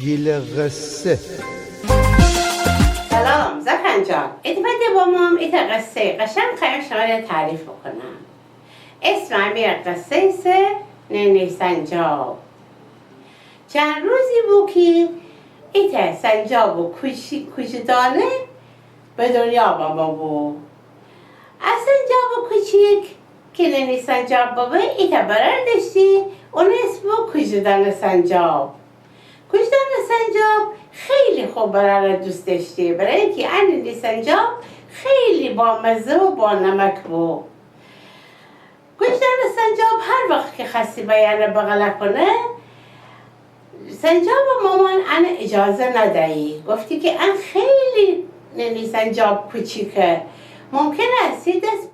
گیل قصه. سلام زفن جان، اتفاقی با مام ایت قصه قشنگ خیلی شما رو تعریف بکنم. اسم امیر قصه ایسه نینی سنجاب. چند روزی بود که ایت سنجاب و کوچدانه به دنیا بابا بود. از سنجاب کوچیک که نینی سنجاب بابا ایت برار داشتی اون اسم بود کوچدانه سنجاب. کوچدانه سنجاب خیلی خوب برای دوست داشتی، برای اینکه نینی سنجاب خیلی با مزه و با نمک بود. کوچدانه سنجاب هر وقت که خستی بیانه بغله کنه سنجاب و مامان اجازه ندهی، گفتی که خیلی نینی سنجاب کوچیکه، ممکنه دست